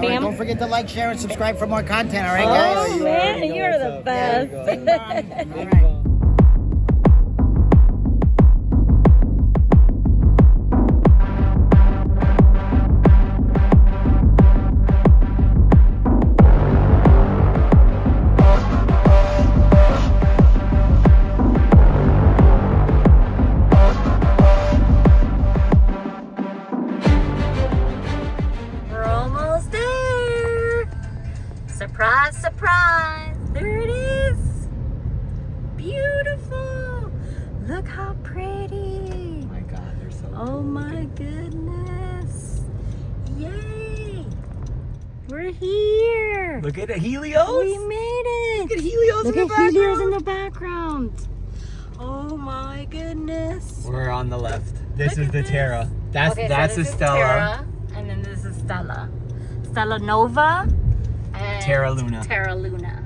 All right, Bam. don't forget to like, share, and subscribe for more content. All right, Oh guys. man, you're the best. All right. We're almost there. Surprise, surprise. There it is. Beautiful. Look how pretty. Oh my God, they're so Oh cool my looking. goodness. Yay. We're here. Look at Helios. We made it. Look at Helios Look in the at Helios background. in the background. Oh my goodness. We're on the left. This Look is at the this. Terra. That's Okay, that's so a this is Stella. Terra, and then this is Stella. Stella Nova and Terra Luna. Terra Luna.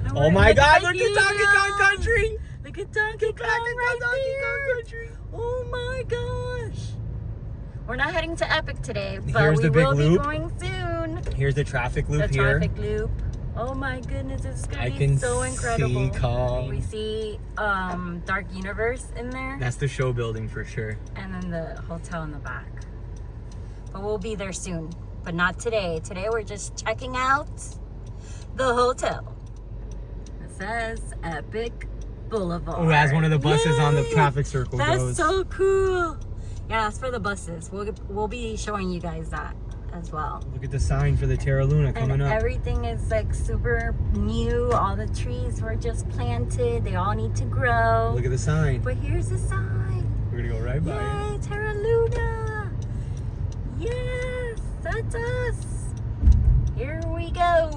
And Oh we're my at God! the Look at Donkey Kong Helios. Country. Look at Donkey Kong right there. Oh my gosh. We're not heading to Epic today, but Here's we the big will loop. be going soon. Here's the traffic loop The here. traffic loop. Oh my goodness, it's gonna I be can so incredible. see Kong. We see Dark Universe in there, That's the show building for sure. and then the hotel in the back. But we'll be there soon, but not today. Today we're just checking out the hotel. It says Epic Boulevard. Oh, as one of the buses on the Yay! traffic circle That's goes. so cool. Yeah, that's for the buses. We'll be showing you guys that as well. Look at the sign for the Terra Luna coming And up. everything is like super new. All the trees were just planted. They all need to grow. Look at the sign. But here's the sign. We're gonna go right by it. Yay, Terra Luna. Yes, that's us. Here we go.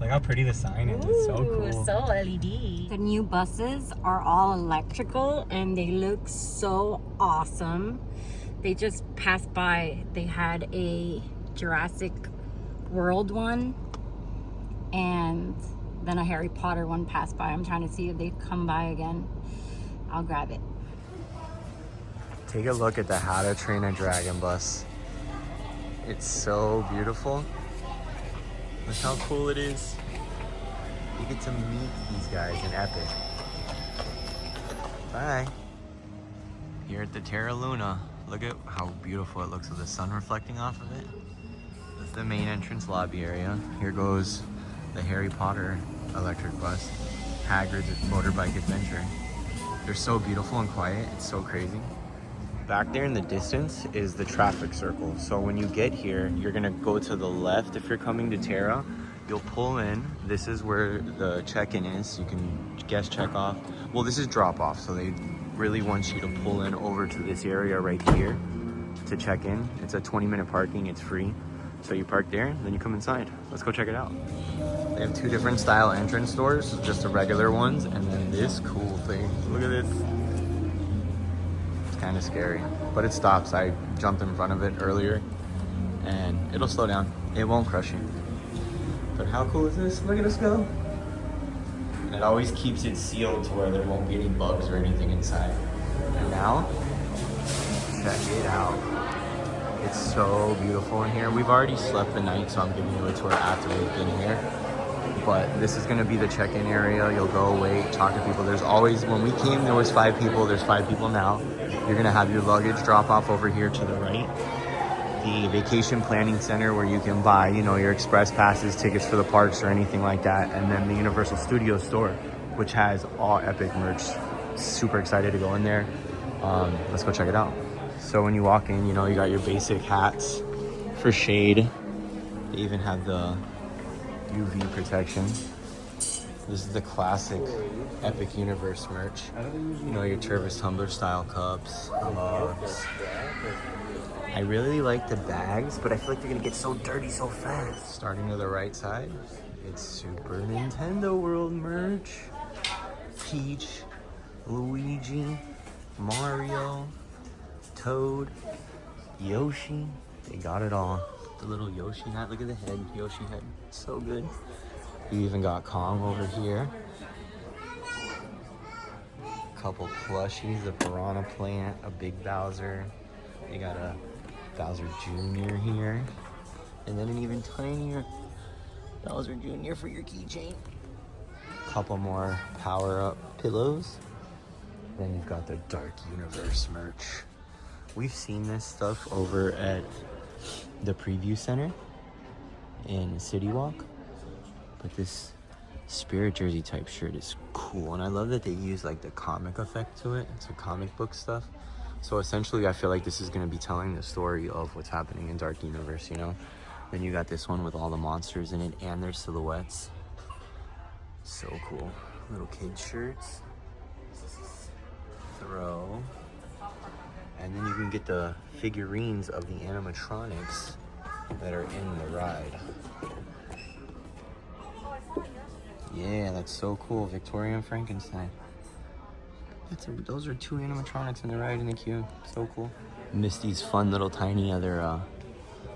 Like how pretty the sign is. It's so Ooh, cool. so LED. The new buses are all electrical and they look so awesome. They just passed by. They had a Jurassic World one and then a Harry Potter one passed by. I'm trying to see if they come by again. I'll grab it. Take a look at the How to Train a Dragon bus. It's so beautiful. Look how cool it is. You get to meet these guys in Epic. Bye. Here at the Terra Luna. Look at how beautiful it looks with the sun reflecting off of it. This is the main entrance lobby area. Here goes the Harry Potter electric bus. Hagrid's motorbike adventure. They're so beautiful and quiet. It's so crazy. Back there in the distance is the traffic circle. So when you get here, you're gonna go to the left if you're coming to Terra. You'll pull in. This is where the check-in is. You can guest check off. Well, this is drop off. So they really want you to pull in over to this area right here to check in. It's a 20-minute parking. It's free. So you park there, then you come inside. Let's go check it out. They have two different style entrance doors, just the regular ones, and then this cool thing. Look at this. It's kind of scary, but it stops. I jumped in front of it earlier, and it'll slow down. It won't crush you. But how cool is this? Look at us go. And it always keeps it sealed to where there won't be any bugs or anything inside. And now, check it out. It's so beautiful in here. We've already slept the night, so I'm giving you a tour after we've been here. But this is gonna be the check-in area. You'll go wait, talk to people. There's always, when we came, there was 5 people. There's 5 people now. You're gonna have your luggage drop off over here to the right. The vacation planning center where you can buy, you know, your express passes, tickets for the parks or anything like that. And then the Universal Studios store, which has all Epic merch. Super excited to go in there. Let's go check it out. So when you walk in, you know, you got your basic hats for shade. They even have the UV protection. This is the classic Epic Universe merch. You know, your Tervis tumbler style cups, mugs. I really like the bags, but I feel like they're gonna get so dirty so fast. Starting to the right side, it's Super Nintendo World merch. Peach, Luigi, Mario, Toad, Yoshi. They got it all. The little Yoshi hat, look at the head, Yoshi head, so good. You even got Kong over here. Couple plushies, a piranha plant, a big Bowser. They got a Bowser Jr. here. And then an even tinier Bowser Jr. for your keychain. Couple more power-up pillows. Then you've got the Dark Universe merch. We've seen this stuff over at the Preview Center in City Walk. But this Spirit Jersey type shirt is cool. And I love that they use like the comic effect to it. It's a comic book stuff. So essentially I feel like this is going to be telling the story of what's happening in Dark Universe, you know? Then you got this one with all the monsters in it and their silhouettes. So cool. Little kid shirts. Throw. And then you can get the figurines of the animatronics that are in the ride. Yeah, that's so cool. Victoria and Frankenstein. Those are 2 animatronics in the ride in the queue. So cool. Misty's fun little tiny other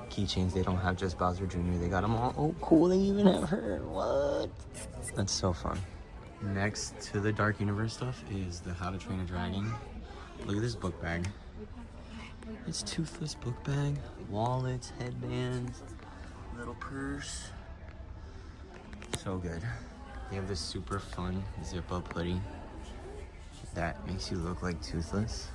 keychains. They don't have just Bowser Jr. They got them all. Oh, cool. They even have her. What? That's so fun. Next to the Dark Universe stuff is the How to Train a Dragon. Look at this book bag. It's toothless book bag. Wallets, headbands, little purse. So good. They have this super fun zip-up hoodie that makes you look like Toothless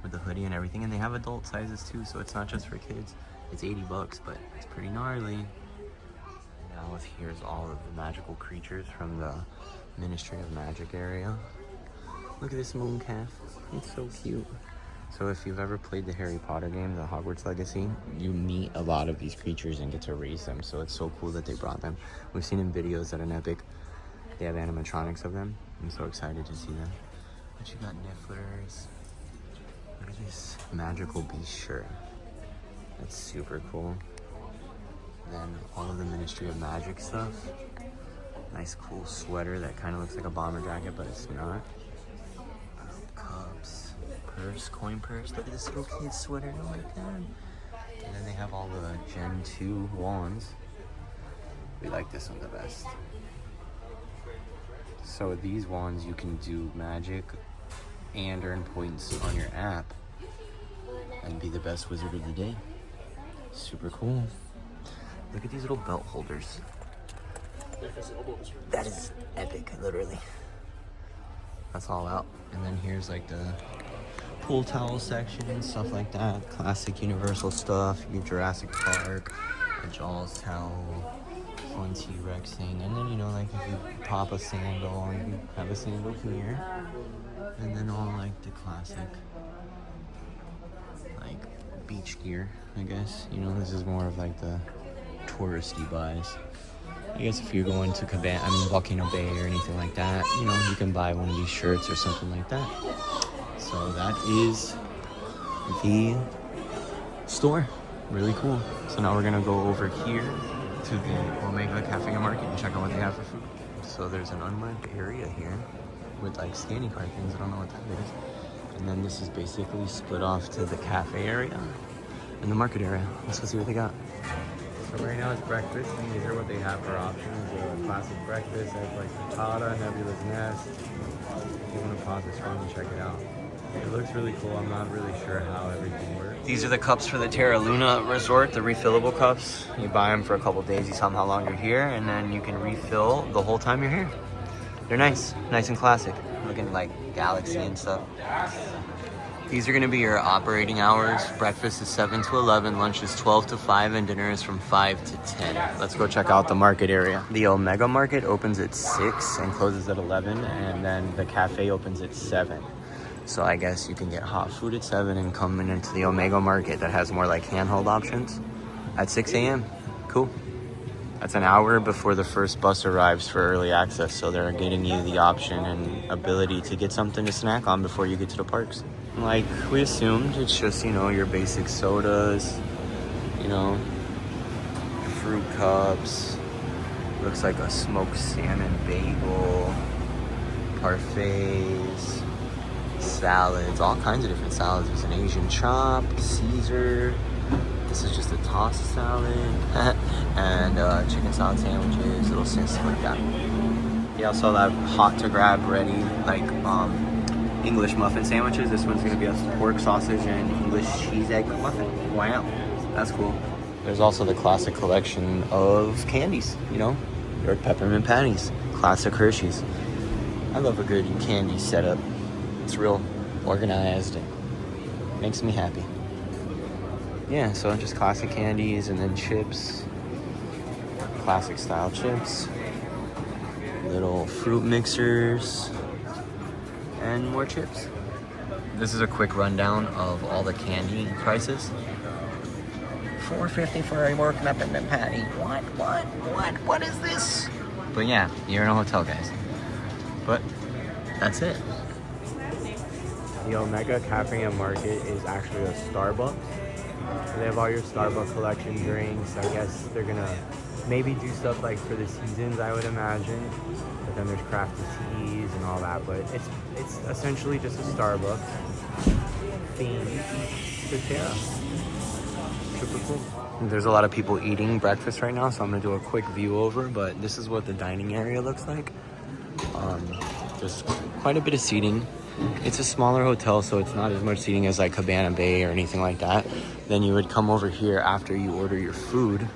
with the hoodie and everything. And they have adult sizes too, so it's not just for kids. It's $80, but it's pretty gnarly. Now here's all of the magical creatures from the Ministry of Magic area. Look at this moon calf. It's so cute. So if you've ever played the Harry Potter game, the Hogwarts Legacy, you meet a lot of these creatures and get to raise them. So it's so cool that they brought them. We've seen in videos at an Epic, they have animatronics of them. I'm so excited to see them. But you got Nifflers. Look at this magical beast shirt. That's super cool. Then all of the Ministry of Magic stuff. Nice cool sweater that kind of looks like a bomber jacket, but it's not. Cups, purse, coin purse. Look at this little kid's sweater. Oh my god. And then they have all the Gen 2 wands. We like this one the best. So these wands, you can do magic and earn points on your app and be the best wizard of the day. Super cool. Look at these little belt holders. That is epic, literally. That's all out. And then here's like the pool towel section and stuff like that. Classic Universal stuff. You get Jurassic Park, a Jaws towel, fun T-Rex thing. And then, you know, like if you pop a sandal on, you have a sandal here. And then all like the classic, like beach gear, I guess. You know, this is more of like the touristy buys. I guess if you're going to Volcano Bay or anything like that, you know, you can buy one of these shirts or something like that. So that is the store. Really cool. So now we're gonna go over here to the Omega Cafe and Market and check out what they have for food. So there's an unmarked area here with like standing cart things. I don't know what that is. And then this is basically split off to the cafe area and the market area. Let's go see what they got. So right now it's breakfast, and these are what they have for options. Classic breakfast, egg white frittata, nebulous nest. If you want to pause this phone and check it out. It looks really cool. I'm not really sure how everything works. These are the cups for the Terra Luna Resort, the refillable cups. You buy them for a couple days, you tell them how long you're here, and then you can refill the whole time you're here. They're nice and classic. Looking like Galaxy and stuff. These are gonna be your operating hours. Breakfast is 7 to 11, lunch is 12 to 5, and dinner is from 5 to 10. Let's go check out the market area. The Omega Market opens at 6 and closes at 11, and then the cafe opens at 7. So I guess you can get hot food at 7 and come into the Omega Market that has more like handheld options at 6 a.m. Cool. That's an hour before the first bus arrives for early access, so they're getting you the option and ability to get something to snack on before you get to the parks. Like we assumed, it's just, you know, your basic sodas, you know, fruit cups, looks like a smoked salmon bagel, parfaits, salads, all kinds of different salads. There's an Asian chop, Caesar, this is just a tossed salad, and chicken salad sandwiches, little snacks like that. They also have hot to grab ready, like English muffin sandwiches. This one's gonna be a pork sausage and English cheese egg muffin. Wow, that's cool. There's also the classic collection of candies, you know, your peppermint patties, classic Hershey's. I love a good candy setup. It's real organized and makes me happy. Yeah, so just classic candies and then chips, classic style chips, little fruit mixers, and more chips. This is a quick rundown of all the candy prices. $4.50 for a pork peppermint patty. What is this? But yeah, you're in a hotel, guys. But that's it. The Omega Cafe and Market is actually a Starbucks. So they have all your Starbucks collection drinks. I guess they're gonna maybe do stuff like for the seasons, I would imagine. But then there's crafty teas and all that. But it's essentially just a Starbucks themed to Terra. Super cool. There's a lot of people eating breakfast right now, so I'm gonna do a quick view over, but this is what the dining area looks like. Just quite a bit of seating. It's a smaller hotel, so it's not as much seating as like Cabana Bay or anything like that. Then you would come over here after you order your food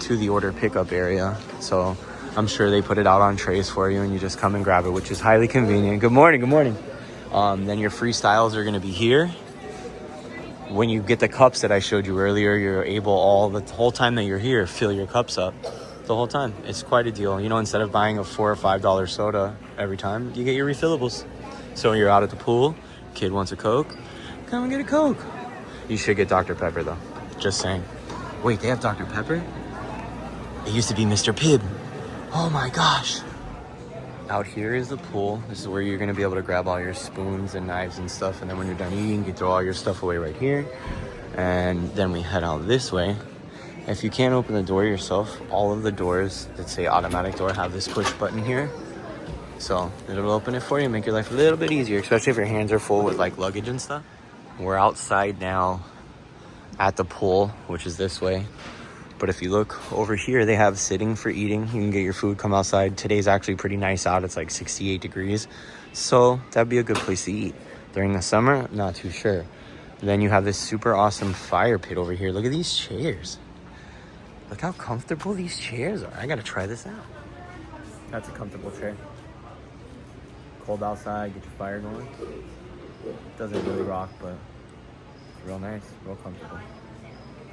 to the order pickup area. So I'm sure they put it out on trays for you and you just come and grab it, which is highly convenient. Good morning, good morning. Then your freestyles are gonna be here. When you get the cups that I showed you earlier, you're able the whole time that you're here, fill your cups up the whole time. It's quite a deal. You know, instead of buying a $4 or $5 soda every time, you get your refillables. So when you're out at the pool, kid wants a Coke, come and get a Coke. You should get Dr. Pepper though, just saying. Wait, they have Dr. Pepper? It used to be Mr. Pibb. Oh my gosh. Out here is the pool. This is where you're gonna be able to grab all your spoons and knives and stuff. And then when you're done eating, you throw all your stuff away right here. And then we head out this way. If you can't open the door yourself, all of the doors that say automatic door have this push button here. So it'll open it for you, make your life a little bit easier, especially if your hands are full with like luggage and stuff. We're outside now at the pool, which is this way. But if you look over here, they have sitting for eating. You can get your food, come outside. Today's actually pretty nice out. It's like 68 degrees. So that'd be a good place to eat. During the summer, not too sure. Then you have this super awesome fire pit over here. Look at these chairs. Look how comfortable these chairs are. I gotta try this out. That's a comfortable chair. Cold outside, get your fire going. Doesn't really rock, but it's real nice, real comfortable.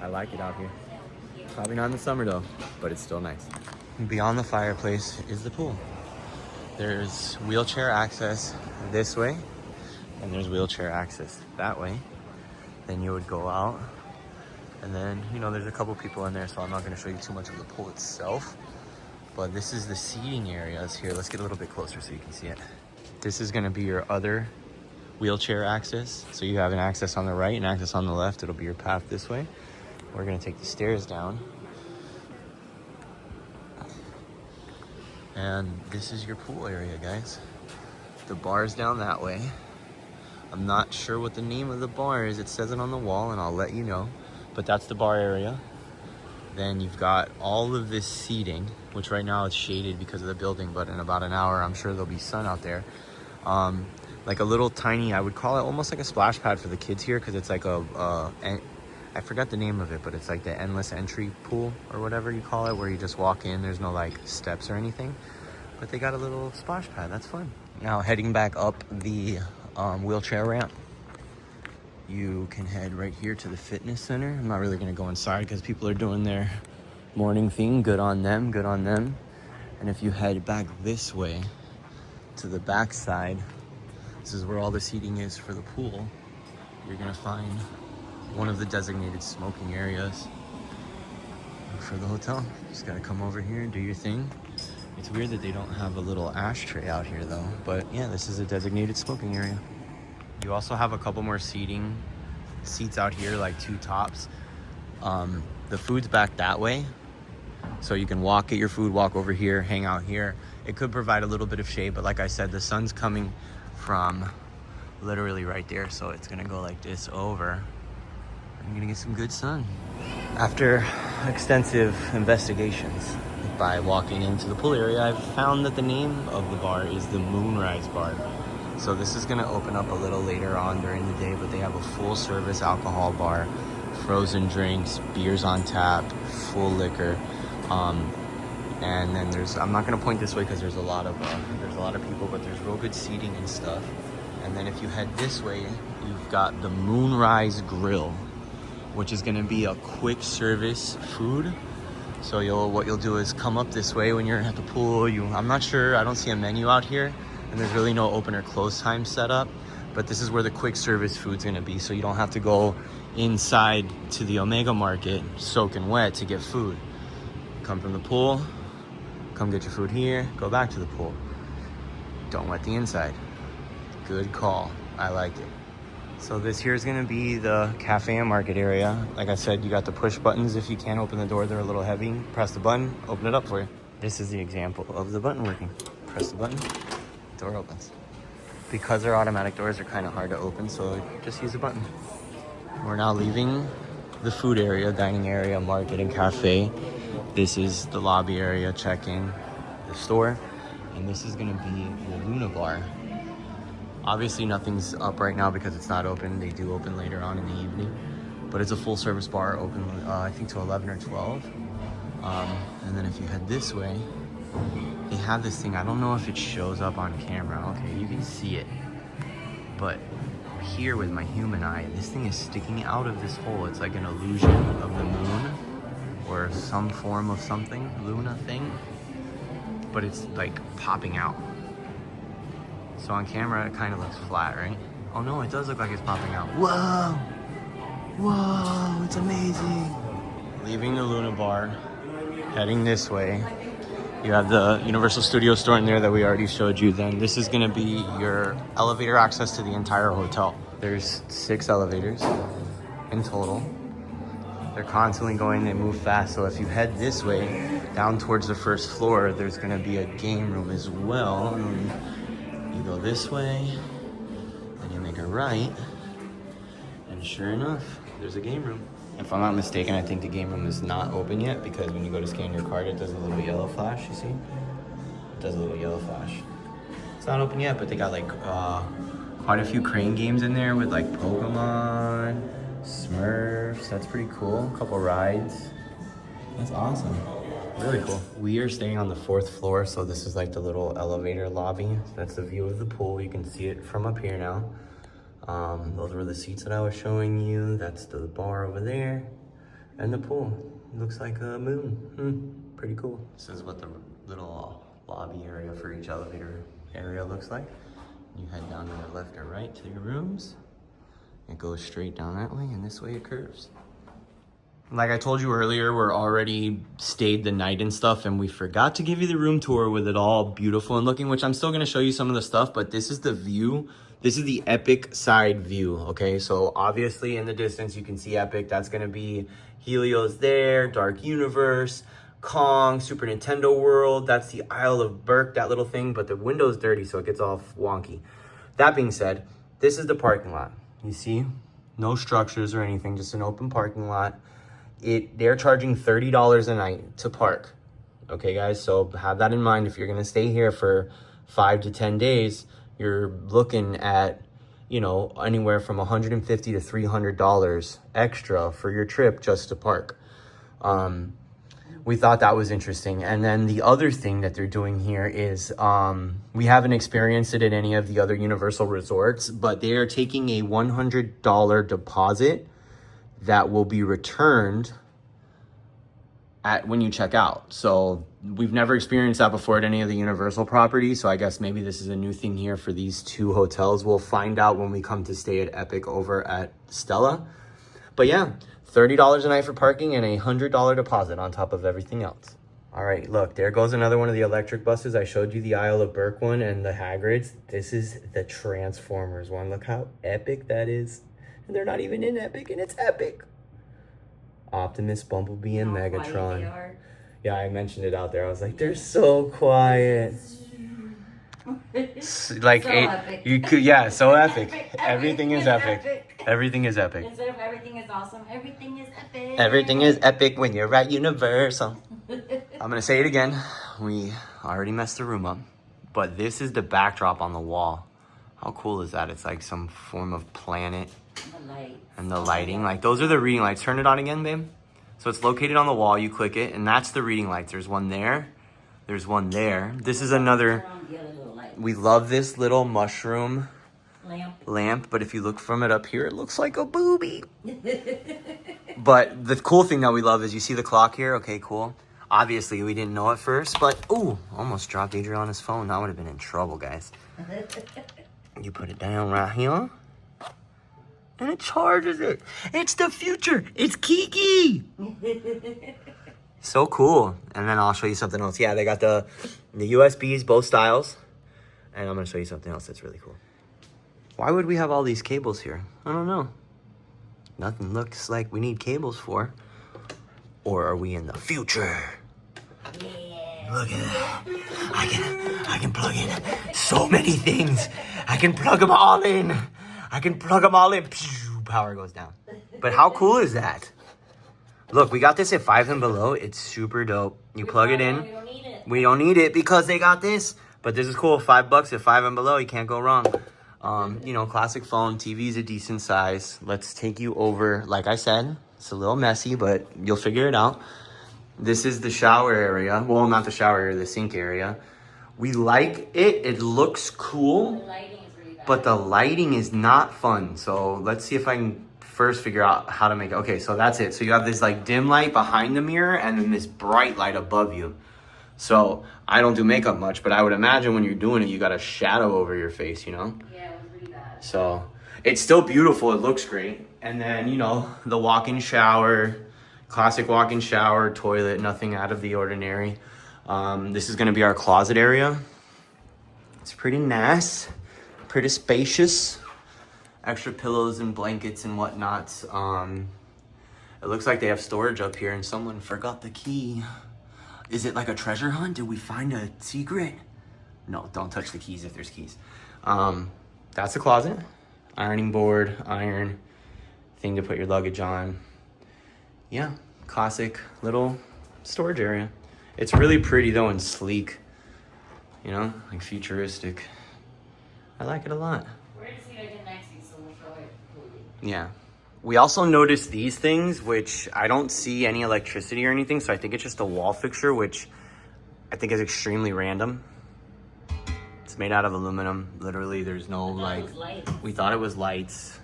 I like it out here. Probably not in the summer though, but it's still nice. Beyond the fireplace is the pool. There's wheelchair access this way, and there's wheelchair access that way. Then you would go out, and then, you know, there's a couple people in there, so I'm not gonna show you too much of the pool itself. But this is the seating areas here. Let's get a little bit closer so you can see it. This is gonna be your other wheelchair access. So you have an access on the right and access on the left. It'll be your path this way. We're gonna take the stairs down. And this is your pool area, guys. The bar's down that way. I'm not sure what the name of the bar is. It says it on the wall and I'll let you know. But that's the bar area. Then you've got all of this seating, which right now it's shaded because of the building, but in about an hour, I'm sure there'll be sun out there. Like a little tiny, I would call it almost like a splash pad for the kids here, because it's like I forgot the name of it, but it's like the endless entry pool or whatever you call it, where you just walk in, there's no like steps or anything, but they got a little splash pad. That's fun. Now heading back up the wheelchair ramp, you can head right here to the fitness center. I'm not really gonna go inside because people are doing their morning thing. Good on them, good on them. And if you head back this way to the back side, this is where all the seating is for the pool. You're gonna find one of the designated smoking areas for the hotel. Just gotta come over here and do your thing. It's weird that they don't have a little ashtray out here though, but yeah, this is a designated smoking area. You also have a couple more seats out here, like two tops. The food's back that way, so you can walk, get your food, walk over here, hang out here. It could provide a little bit of shade, but like I said, the sun's coming from literally right there, so it's gonna go like this over. I'm gonna get some good sun. After extensive investigations by walking into the pool area, I've found that the name of the bar is the Moonrise Bar. So this is gonna open up a little later on during the day, but they have a full service alcohol bar, frozen drinks, beers on tap, full liquor. And then I'm not gonna point this way because there's a lot of people, but there's real good seating and stuff. And then if you head this way, you've got the Moonrise Grill, which is gonna be a quick service food. So what you'll do is come up this way when you're at the pool. I'm not sure, I don't see a menu out here, and there's really no open or close time set up, but this is where the quick service food's gonna be, so you don't have to go inside to the Omega Market soaking wet to get food. Come from the pool, come get your food here, go back to the pool. Don't wet the inside. Good call, I like it. So this here is gonna be the cafe and market area. Like I said, you got the push buttons. If you can't open the door, they're a little heavy. Press the button, open it up for you. This is the example of the button working. Press the button, door opens. Because they're automatic doors, they're kind of hard to open, so just use the button. We're now leaving the food area, dining area, market and cafe. This is the lobby area, check-in, the store, and this is gonna be the Luna Bar. Obviously nothing's up right now because it's not open. They do open later on in the evening, but it's a full service bar, open I think to 11 or 12. And then if you head this way, they have this thing. I don't know if it shows up on camera. Okay, you can see it, but here with my human eye, this thing is sticking out of this hole. It's like an illusion of the moon or some form of something, Luna thing, but it's like popping out. So on camera, it kind of looks flat, right? Oh no, it does look like it's popping out. Whoa! Whoa, it's amazing. Leaving the Luna Bar, heading this way. You have the Universal Studio store in there that we already showed you. Then this is gonna be your elevator access to the entire hotel. There's 6 elevators in total. They're constantly going, they move fast. So if you head this way, down towards the first floor, there's gonna be a game room as well. You go this way, and you make a right, and sure enough, there's a game room. If I'm not mistaken, I think the game room is not open yet because when you go to scan your card, it does a little yellow flash, you see? It does a little yellow flash. It's not open yet, but they got like quite a few crane games in there with like Pokemon, Smurfs, that's pretty cool. A couple rides. That's awesome. Really cool. We are staying on the 4th floor, so this is like the little elevator lobby. That's the view of the pool. You can see it from up here now. Those were the seats that I was showing you. That's the bar over there. And the pool. It looks like a moon. Pretty cool. This is what the little lobby area for each elevator area looks like. You head down to the left or right to your rooms. It goes straight down that way, and this way it curves. Like I told you earlier, we're already stayed the night and stuff, and we forgot to give you the room tour with it all beautiful and looking, which I'm still gonna show you some of the stuff, but this is the view. This is the Epic side view, okay? So obviously in the distance, you can see Epic. That's gonna be Helios there, Dark Universe, Kong, Super Nintendo World. That's the Isle of Berk, that little thing, but the window's dirty, so it gets all wonky. That being said, this is the parking lot. You see, no structures or anything, just an open parking lot. They're charging $30 a night to park. Okay, guys, so have that in mind. If you're gonna stay here for 5 to 10 days, you're looking at, you know, anywhere from $150 to $300 extra for your trip just to park. We thought that was interesting. And then the other thing that they're doing here is, we haven't experienced it at any of the other Universal resorts, but they are taking a $100 deposit that will be returned when you check out. So we've never experienced that before at any of the Universal properties. So I guess maybe this is a new thing here for these 2 hotels. We'll find out when we come to stay at Epic over at Stella. But yeah, $30 a night for parking and a $100 deposit on top of everything else. All right, look, there goes another one of the electric buses. I showed you the Isle of Berk one and the Hagrid's. This is the Transformers one. Look how epic that is. And they're not even in Epic, and it's epic. Optimus, Bumblebee, and Megatron. Yeah, I mentioned it out there. I was like, they're so quiet. Like, So epic. You could, yeah, so epic. Everything is epic. Everything is epic. Instead of everything is awesome, everything is epic. Everything is epic when you're at Universal. I'm gonna say it again. We already messed the room up, but this is the backdrop on the wall. How cool is that? It's like some form of planet. The light. And the lighting, like those are the reading lights. Turn it on again, babe. So it's located on the wall. You click it, and that's the reading lights. There's one there. There's one there. This is another. Turn on the other little light. We love this little mushroom Lamp. but if you look from it up here, it looks like a booby. But the cool thing that we love is you see the clock here. Okay, cool. Obviously, we didn't know at first, but ooh, almost dropped Adriana's phone. That would have been in trouble, guys. You put it down right here. And it charges it. It's the future. It's Kiki. So cool. And then I'll show you something else. Yeah, they got the USBs, both styles. And I'm going to show you something else that's really cool. Why would we have all these cables here? I don't know. Nothing looks like we need cables for. Or are we in the future? Yeah. Look at that. I can plug in so many things. I can plug them all in. Pew, power goes down. But how cool is that? Look, we got this at 5 and below. It's super dope. You plug it in. We don't need it because they got this. But this is cool. $5 at 5 and below. You can't go wrong. You know, classic phone. TV's a decent size. Let's take you over. Like I said, it's a little messy, but you'll figure it out. This is the shower area. Well, not the shower area, the sink area. We like it. It looks cool. The lighting is really bad. But the lighting is not fun. So let's see if I can first figure out how to make it. Okay, so that's it. So you have this like dim light behind the mirror and then this bright light above you. So I don't do makeup much, but I would imagine when you're doing it, you got a shadow over your face, you know? Yeah, it was really bad. So it's still beautiful. It looks great. And then, you know, the walk-in shower, classic walk-in shower, toilet, nothing out of the ordinary. This is going to be our closet area. It's pretty nice, pretty spacious. Extra pillows and blankets and whatnot. It looks like they have storage up here and someone forgot the key. Is it like a treasure hunt? Did we find a secret? No, don't touch the keys if there's keys. That's the closet. Ironing board, iron, thing to put your luggage on. Yeah, classic little storage area. It's really pretty though and sleek. You know, like futuristic. I like it a lot. We're gonna see it again next week, so we'll show it. Yeah. We also noticed these things, which I don't see any electricity or anything, so I think it's just a wall fixture, which I think is extremely random. It's made out of aluminum. Literally, there's no like. We thought it was lights.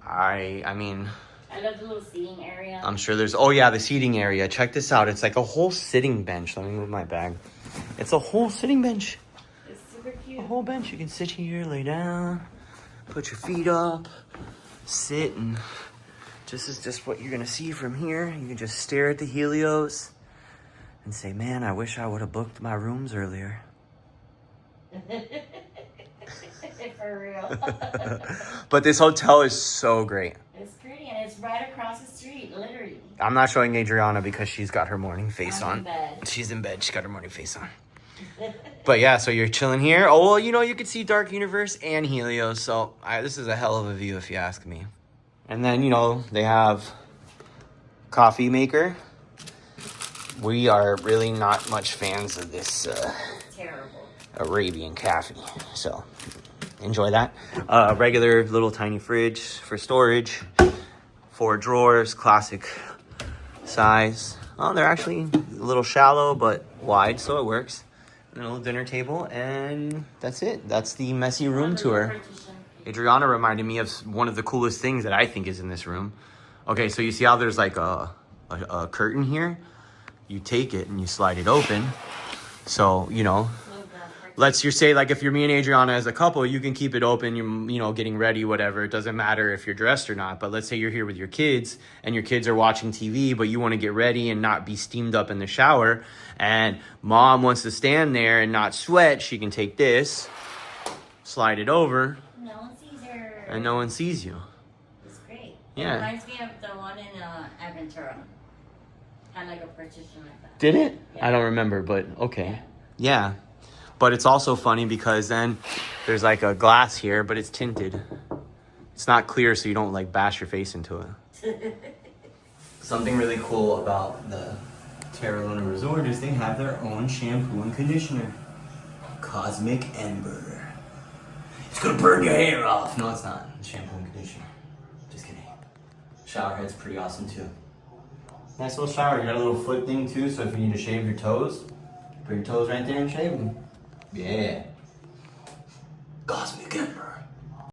I mean. I love the little seating area. I'm sure there's. Oh yeah, the seating area. Check this out. It's like a whole sitting bench. Let me move my bag. It's a whole sitting bench. It's super cute. A whole bench. You can sit here, lay down, put your feet up, sit, and this is just what you're gonna see from here. You can just stare at the Helios and say, man, I wish I would have booked my rooms earlier. For real. But this hotel is so great. It's pretty and it's right across the street, literally. I'm not showing Adriana because she's got her morning face I'm on. in bed. She's in bed. She's got her morning face on. But yeah, so you're chilling here. Oh, well, you know, you could see Dark Universe and Helios. So this is a hell of a view if you ask me. And then, you know, they have coffee maker. We are really not much fans of this Terrible. Arabian coffee. So enjoy that. Regular little tiny fridge for storage. 4 drawers, classic size. Oh, they're actually a little shallow, but wide, so it works. And a little dinner table, and that's it. That's the messy room tour. Adriana reminded me of one of the coolest things that I think is in this room. Okay, so you see how there's like a curtain here? You take it and you slide it open. So, you know, let's just say like if you're me and Adriana as a couple, you can keep it open, you know, getting ready, whatever. It doesn't matter if you're dressed or not. But let's say you're here with your kids and your kids are watching TV, but you want to get ready and not be steamed up in the shower. And mom wants to stand there and not sweat. She can take this, slide it over. No one sees her. And no one sees you. It's great. Yeah. It reminds me of the one in Aventura. Had like a partition like that. Did it? Yeah. I don't remember, but okay. Yeah. But it's also funny because then there's like a glass here, but it's tinted. It's not clear, so you don't like bash your face into it. Something really cool about the Terra Luna Resort is they have their own shampoo and conditioner. Cosmic Ember. It's It's gonna burn your hair off. No, it's not. It's shampoo and conditioner. Just kidding. Shower head's pretty awesome too. Nice little shower. You got a little foot thing too, so if you need to shave your toes, put your toes right there and shave them. Yeah. Cosmic